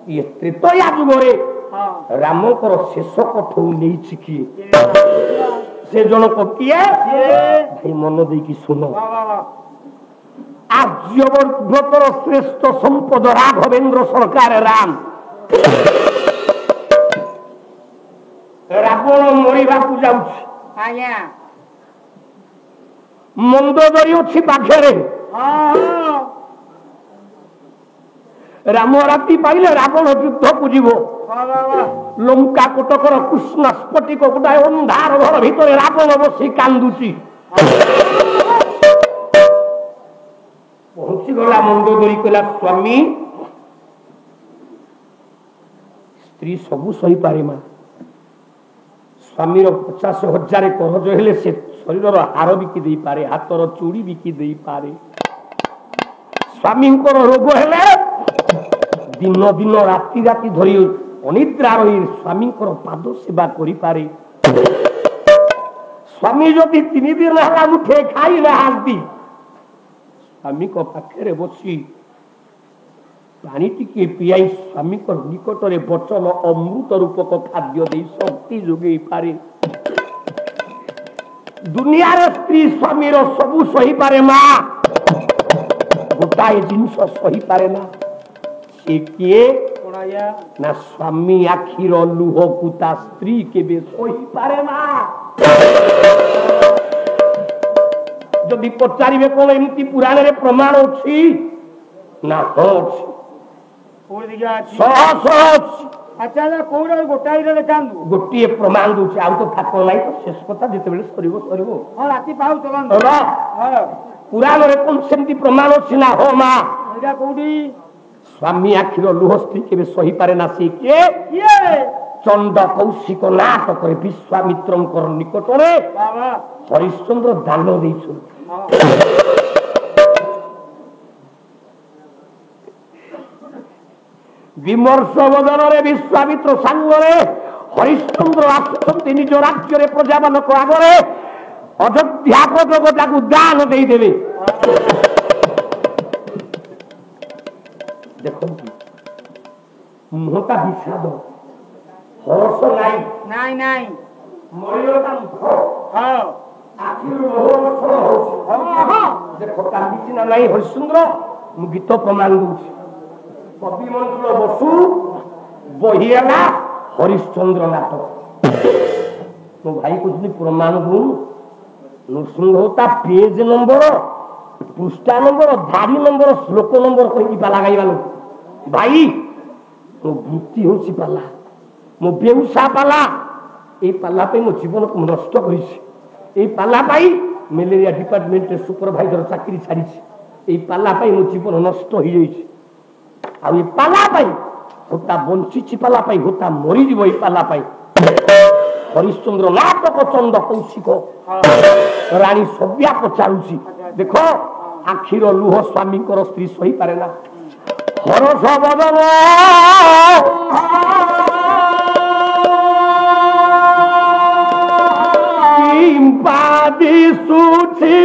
ये त्रेतया जुगरे रामकर शेष कठौ नहीं किए से जन को किए भाई मन देकी सुन आर्यवर्धतर श्रेष्ठ संपद राघवेंद्र सरकार राम रावण मरिबा को जाउछि आज्ञा मंदोदरी अछि पाखरे राम राति पाइले रावण युद्ध को जीव लंका कोटकर कृष्ण स्फटिक गोटाए अंधार घर भितर रावण बसी कांदुची पहुंची गला मंदोदरी कहला स्वामी स्त्री सबू सही पारे मा स्वामीर 50,000 करज हेले से शरीर हार बिकी दे पारे हाथर चूड़ी बिकी दे पारे स्वामी रोग हेले दिन दिन राति राति धरी अनिद्रा रही स्वामी पाद सेवा करि पारे स्वामी जदि 3 दिन है मुठे खाई ना स्वामी पाखे बसी पानी टिके पियाई स्वामी निकट में वचन अमृत रूपक खाद्य दे शक्ति जोगे पारे दुनिया स्त्री स्वामी सबू सही पारे माँ गोटाए जिनस सही पारे ना से किए ना स्वामी आखिर लुह को ता स्त्री के बे सही पारे ना जदि पचारे कौन एमती पुराण रे प्रमाण अच्छी ना गोटे प्रमाण दूसरे आउ तो ठाकुर नहीं तो शेष कथा जिते राति पाऊ पुराण रे कौन सेमती प्रमाण अच्छी ना हो माँ स्वामी आखिर लुह स्त्री के सही पारे ना से किए चंड कौशिक नाटक विश्वामित्र निकट में हरिश्चंद्र दान दे विमर्श बदन विश्वामित्र सांगरे हरिश्चंद्र आसुंच निज राज्य प्रजा मान आगे अयोध्या जगता को दान देदेवे देखो मुहटा विषाद हर्ष नाई नाई देखो कांदी ना नाई हरिश्चंद्र मु गीत प्रमाण दूसरी कवि मंत्र बसु बहिला हरिश्चंद्र नाटक तो भाई कुछ प्रमाण दू नृसिंहता पेज नंबर पृष्ठा नंबर धारी नंबर श्लोक नंबर कहीं पाला गाइबा लोग भाई मो वृत्ति हो पाला मो बेउसा पाला ए पाला पे मो जीवन को नष्ट करिछि ए पाला पाई मलेरिया डिपार्टमेंट रे सुपरवाइजर चाकरी छाड़ी ए पाला पाई मो जीवन नष्ट हो जाइछि आ ये पाला पाई होता बंची पाला पाई होता मरी जीव ए पाला पाई हरिश्चंद्र नाटक चंद कौशिक रानी सव्या पचारुची देखो आखिर लुह स्वामी स्त्री सही पारे ना हरस बदन दिशुछि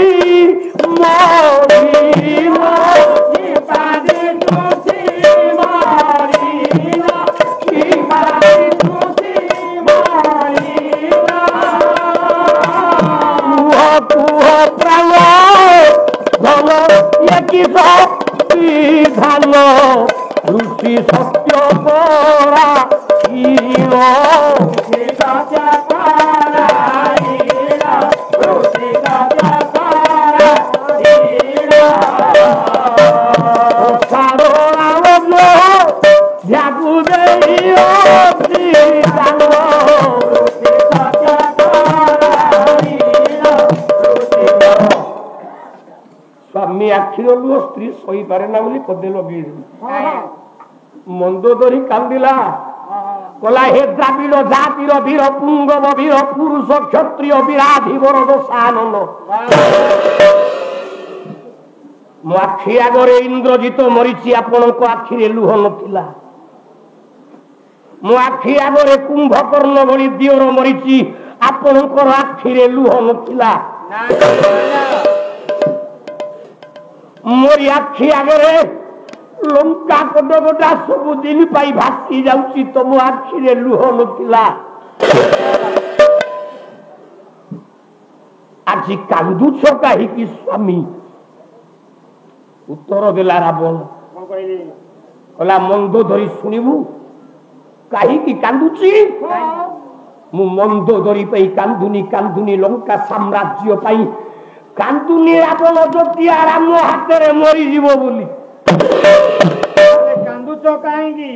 मरिना धान ऋषि सत्य परा स्वामी आखिर लुह स्त्री सही पारे ना बोली पदे लगे मंदोदरी कांदिला कला हे द्राविड़ जातिर वीर पुंगव वीर पुरुष क्षत्रिय विराधि वरद सानन मो आखि आगरे इंद्रजित मरीची आपण आखिरे लुह नथिला मो आखि आगरे कुंभकर्ण भली दियोर मरीची आपणकर आखिरे लुह नथिला मोरी आखि आगे ଲଙ୍କା କଟକଟା ସବୁଦିନ ପାଇଁ ଭାସି ଯାଉଛି, ତମ ଆଖିରେ ଲୁହ ନଥିଲା। ଆଜି କାନ୍ଦୁଛ କାହିଁକି ସ୍ୱାମୀ? ଉତ୍ତର ଦେଲା ରାବଣ, କହିଲା ମନ୍ଦ ଧରି ଶୁଣିବୁ କାହିଁକି କାନ୍ଦୁଛି? ମୁଁ ମନ୍ଦ ଧରି ପାଇଁ କାନ୍ଦୁନି, କାନ୍ଦୁନି ଲଙ୍କା ସାମ୍ରାଜ୍ୟ ପାଇଁ କାନ୍ଦୁନି। ରାବଣ ଜତିଆ ରାମ ହାତରେ ମରିଯିବ ବୋଲି କାନ୍ଦୁଛ କାହିଁକି?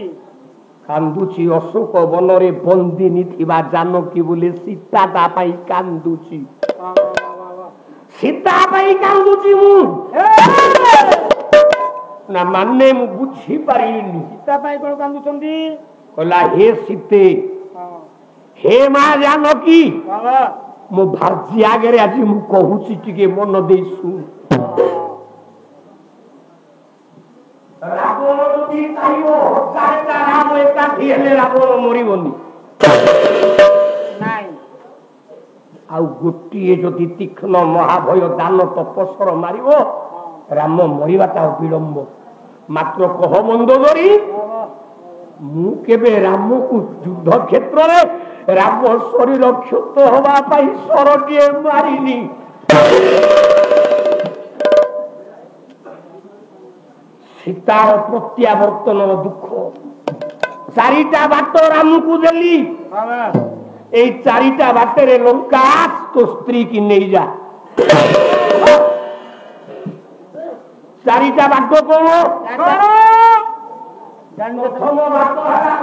କାନ୍ଦୁଛି ଅଶୋକ ବନରେ ବନ୍ଦିନୀ ଥିବା ଜାନକୀ ବୋଲି ସୀତା ତା ପାଇଁ କାନ୍ଦୁଛି। ସୀତା ପାଇଁ କାନ୍ଦୁଛି ମୁଁ ନା ମାନେ ମୁଁ ବୁଝିପାରିଲିନି। ସୀତା ପାଇଁ କଣ କାନ୍ଦୁଛନ୍ତି? କହିଲା ହେ ସୀତେ, ହେ ମା ଜାନକୀ, ମୋ ଭାର୍ଯ୍ୟ ଆଗରେ ଆଜି ମୁଁ କହୁଛି ଟିକେ ମନ ଦେଇ ଶୁଣ। ରାବଣ ଯଦି ଚାହିଁବ ହଜାରଟା ରାମ ଏକାଠି ହେଲେ ରାବଣ ମରିବନି। ନାଇଁ, ଆଉ ଗୋଟିଏ ଯଦି ତୀକ୍ଷ୍ଣ ମହାଭୟ ଦାନ ତପସ୍ୱର ମାରିବ, ରାମ ମରିବାଟା ବିଳମ୍ବ। ମାତ୍ର କହ ମନ୍ଦୋଦରୀ, ମୁଁ କେବେ ରାମକୁ ଯୁଦ୍ଧ କ୍ଷେତ୍ରରେ ରାମ ଶରୀର କ୍ଷତ ହବା ପାଇଁ ସରଟିଏ ମାରିନି। ସୀତାର ପ୍ରତ୍ୟାବର୍ତ୍ତନର ଦୁଃଖ, ଚାରିଟା ବାଟ ରାମକୁ ଦେଲି, এই চারিটা বাটের লঙ্কা তো স্ত্রী কি নেই যা। চারিটা বাট কোন? প্রথম বাট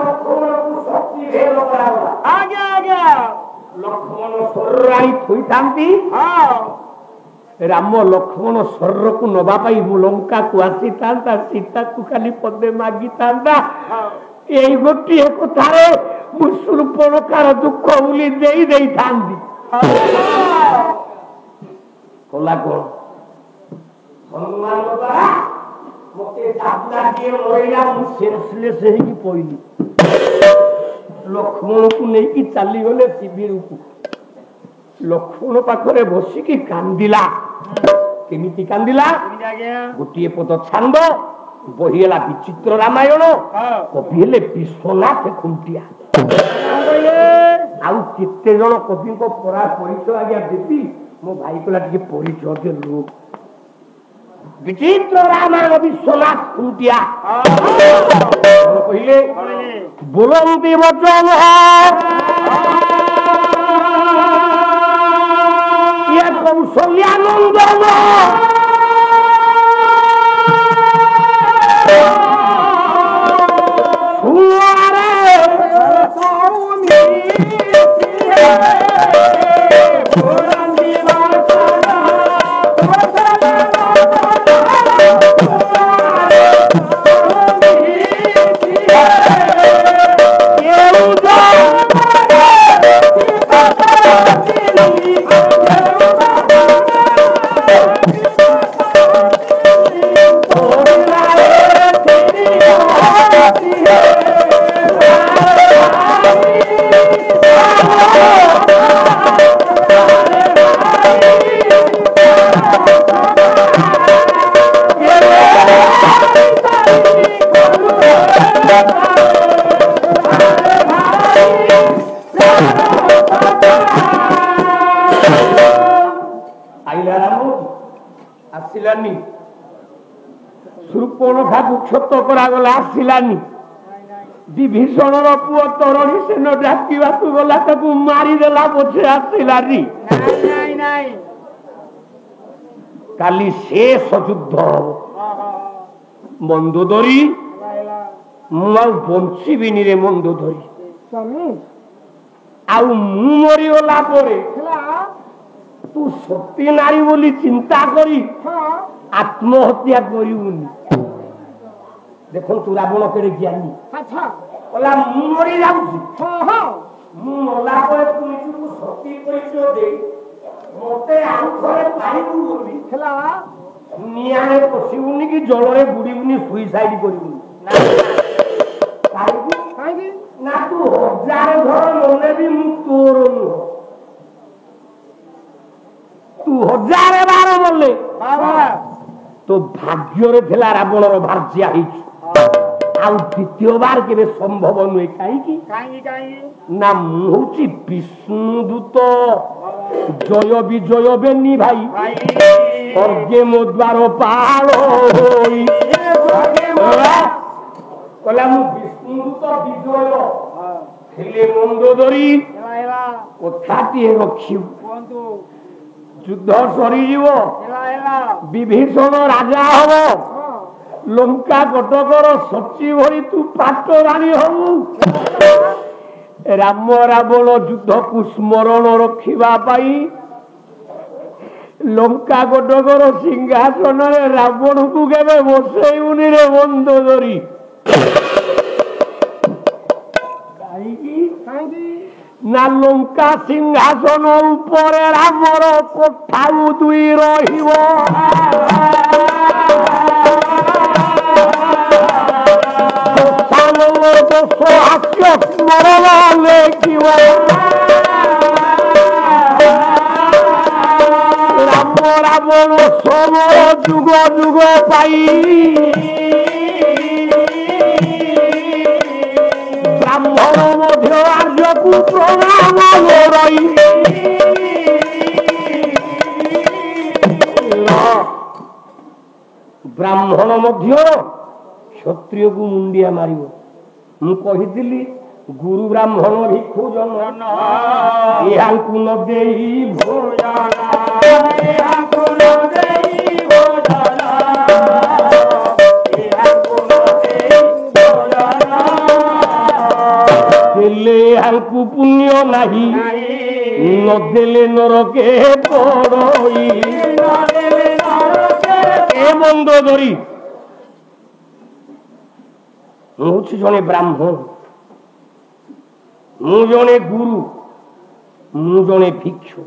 লক্ষ্মণକୁ ଶକ୍ତି ଭେଦ କରାଗଲା। ଆଜ୍ଞା ଆଜ୍ଞା, ଲକ୍ଷ୍ମଣ ଶରୀରାଣି ଥୋଇଥାନ୍ତି, ରାମ ଲକ୍ଷ୍ମଣ ଶରୀରକୁ ନବା ପାଇଁ ମୁଁ ଲଙ୍କାକୁ ଆସିଥାନ୍ତା, ସୀତାକୁ ଖାଲି ପଦେ ମାଗିଥାନ୍ତା। এই ଗୋଟିଏ କଥାରେ ମୁଁ ଶୂର୍ପଣଖାର ଦୁଃଖ ବୋଲି ଦେଇ ଦେଇଥାନ୍ତି। କଲା କଣ? ହନୁମାନଙ୍କ ଦ୍ୱାରା ମତେ ଯାତ୍ରାଟିଏ ମରିଲା, ମୁଁ ସେନ୍ସଲେସ୍ ହେଇକି ପଇଲି। ଲକ୍ଷ୍ମଣକୁ ନେଇକି ଚାଲିଗଲେ ଶିବିରକୁ। ଲକ୍ଷ୍ମଣ ପାଖରେ ବସିକି କାନ୍ଦିଲା। କେମିତି କାନ୍ଦିଲା? ଗୋଟିଏ ପଦ ଛାନ୍ଦ, ବହି ହେଲା ବିଚିତ୍ର ରାମାୟଣ, କବି ହେଲେ ବିଶ୍ୱନାଥ ଖୁଣ୍ଟିଆ। ଆଉ କେତେ ଜଣ କବିଙ୍କ ପରା ପରିଚୟ ଆଜ୍ଞା ଦେବି? ମୋ ଭାଇ କହିଲା ଟିକେ ପରିଚୟ ଦେଲୁ। ବିଚିତ୍ର ରାମାୟଣ ବିଶ୍ୱନାଥ ଖୁଣ୍ଟିଆ କହିଲେ, ବୋଲନ୍ତି ବଚନ ଇଏ କୌଶଲ୍ୟାନନ୍ଦନ, ଆସିଲାନି। ଶୂର୍ପଣଖାକୁ କ୍ଷତ କରାଗଲା, ଆସିଲାନି। ବିଭୀଷଣର ପୁଅ ତରଣୀ ସେନ ଡାକିବାକୁ ଗଲା, ତାକୁ ମାରିଦେଲା, ପଛେ ଆସିଲାନି। କାଲି ଶେଷ ଯୁଦ୍ଧ ହବ। ମନ୍ଦୋଦରୀ, ମୁଁ ଆଉ ବଞ୍ଚିବିନି ରେ ମନ୍ଦୋଦରୀ। ଆଉ ମୁଁ ମରିଗଲା ପରେ ତୁ ସତୀ ନାରୀ ବୋଲି ଚିନ୍ତା କରି ଆତ୍ମହତ୍ୟା କରିବୁନି। ଦେଖନ୍ତୁ ରାବଣ କେଡେ ଜ୍ଞାନୀ। କହିଲା ମୁଁ ମରି ଯାଉଛି, ମୁଁ ମଲା ପରେ ତୁ ନିଜକୁ ସତୀ ପରିଚୟ ଦେଇ ମତେ ଆଉ ଥରେ ପାଇବୁ ବୋଲି ନିଆଁରେ ପଶିବୁନି କି ଜଳରେ ବୁଡିବୁନି, ସୁଇସାଇଡ କରିବୁନି। କାହିଁକି ନା ତୁ ହଜାର ଘର ମନେ ବି ମୁଁ ତୋର ନୁହ। ତୁ ହଜାରେ ବାର ମଲେ ତୋ ଭାଗ୍ୟରେ ଥିଲା ରାବଣର ଭାର୍ଯ୍ୟା ହେଇଛୁ। ଆଉ ଦ୍ୱିତୀୟବାର କେବେ ସମ୍ଭବ ନୁହେଁ। କାହିଁକି ନା ମୁଁ ହଉଛି ବିଷ୍ଣୁଦୂତ, ଜୟ ବିଜୟ ବେନି ଭାଇ ସ୍ୱର୍ଗେ ମୋ ଦ୍ୱାର ପାଳ ହୋଇ। କହିଲା ମୁଁ ବିଷ୍ଣୁଦୂତ ବିଜୟ ହେଲେ ମନ୍ଦୋଦରୀ କଥାଟିଏ ରଖିବୁ। ଯୁଦ୍ଧ ସରିଯିବ, ବିଭୀଷଣ ରାଜା ହବ, ଲଙ୍କା କଟକର ସଚି ଭଳି ତୁ ପାଟ ରାଣୀ ହବୁ। ରାମ ରାବଣ ଯୁଦ୍ଧକୁ ସ୍ମରଣ ରଖିବା ପାଇଁ ଲଙ୍କା କଟକର ସିଂହାସନରେ ରାବଣକୁ କେବେ ବସେଇବୁନି ରେ ମନ୍ଦୋଦରୀ। କାହିଁକି ନା ଲଙ୍କା ସିଂହାସନ ଉପରେ ରାମର କୋଠାରୁ ଦୁଇ ରହିବ। ସ୍ମରଣ ଲେଖିବ ରାମ ରାବଣ ସମର ଯୁଗ ଯୁଗ ପାଇ ବ୍ରାହ୍ମଣ ମଧ୍ୟ ଆର୍ଯ୍ୟକୁ ପ୍ରଣାମ ରହି। ବ୍ରାହ୍ମଣ ମଧ୍ୟ କ୍ଷତ୍ରିୟକୁ ମୁଣ୍ଡିଆ ମାରିବ। ମୁଁ କହିଥିଲି ଗୁରୁ ବ୍ରାହ୍ମଣ ଭିକ୍ଷୁ ଜନ ଏହାଙ୍କୁ ନ ଦେଇ ଭୋଜନ, ଏହାଙ୍କୁ ନ ଦେଇ ଭୋଜନ, ଏହାଙ୍କୁ ନ ଦେଇ ଭୋଜନ, ଦେଲେ ଏହାଙ୍କୁ ପୁଣ୍ୟ ନାହିଁ, ନଦେଲେ ନରକେ ପଡ଼ଇ। ଏ ମନ୍ଦୋଦରୀ, ମୁଁ ହଉଛି ଜଣେ ବ୍ରାହ୍ମଣ, ମୁଁ ଜଣେ ଗୁରୁ, ମୁଁ ଜଣେ ଭିକ୍ଷୁ।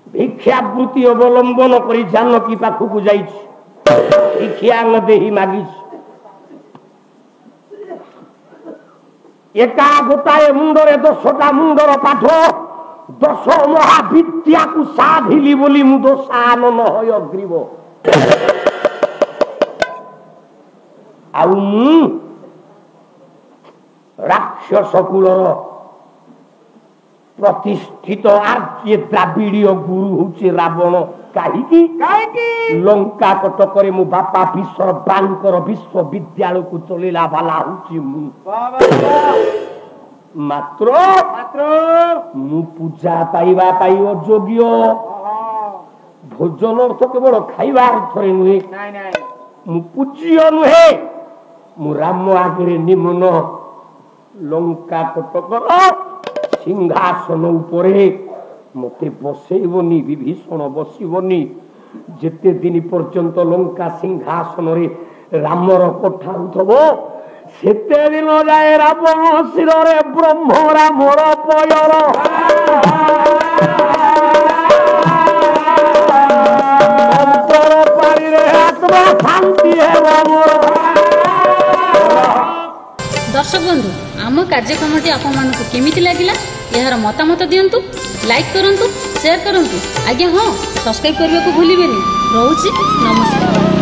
ଭିକ୍ଷାବୃତ୍ତି ଅବଲମ୍ବନ କରି ଜାନକୀ ପାଖକୁ ଯାଇଛି, ଭିକ୍ଷା ନ ଦେଇ ମାଗିଛି। ଏକା ଗୋଟାଏ ମୁଣ୍ଡରେ 10ଟା ମୁଣ୍ଡର ପାଠ, 10 ମହାବିଦ୍ୟାକୁ ସାଧିଲି ବୋଲି ମୁଁ ଦୋଷାନନ ହୋଇ ଅଗ୍ରୀବ। ଆଉ ମୁଁ ରାକ୍ଷସ କୁଳର ପ୍ରତିଷ୍ଠିତ ଆର୍ଯ୍ୟ ଦ୍ରାବିଡୀୟ ଗୁରୁ ହଉଛି ରାବଣ। କାହିଁକି ଲଙ୍କା କଟକରେ ମୋ ବାପା ବିଶ୍ୱବାଙ୍କର ବିଶ୍ୱବିଦ୍ୟାଳୟକୁ ଚଳିଲା ବାଲା ହଉଛି ମୁଁ। ମାତ୍ର ମୁଁ ପୂଜା ପାଇବା ପାଇଁ ଅଯୋଗ୍ୟ। ଭୋଜନ ଅର୍ଥ କେବଳ ଖାଇବା ଅର୍ଥରେ ନୁହେଁ, ମୁଁ ପୂଜ୍ୟ ନୁହେଁ, ମୁଁ ରାମ ଆଗରେ ନିମ୍ନ। ଲଙ୍କା କଟକର ସିଂହାସନ ଉପରେ ମତେ ବସେଇବନି, ବିଭୀଷଣ ବସିବନି। ଯେତେ ଦିନ ପର୍ଯ୍ୟନ୍ତ ଲଙ୍କା ସିଂହାସନରେ ରାମର କୋଠାରୁ ଥବ, ସେତେ ଦିନ ଯାଏ ରାବଣ ଶିରରେ ବ୍ରହ୍ମ ରାମର ପୟର। ଅନ୍ତର ପାଣିରେ ଆତ୍ମା ଶାନ୍ତି ହେବ ମୋର। दर्शक बंधु आम कार्यक्रमटी आपको केमिति लगिला यार मतामत दियंतु, लाइक करंतु, शेयर करंतु। आज्ञा हाँ, सब्सक्राइब करने को भूलिबेनी। रहूची, नमस्कार।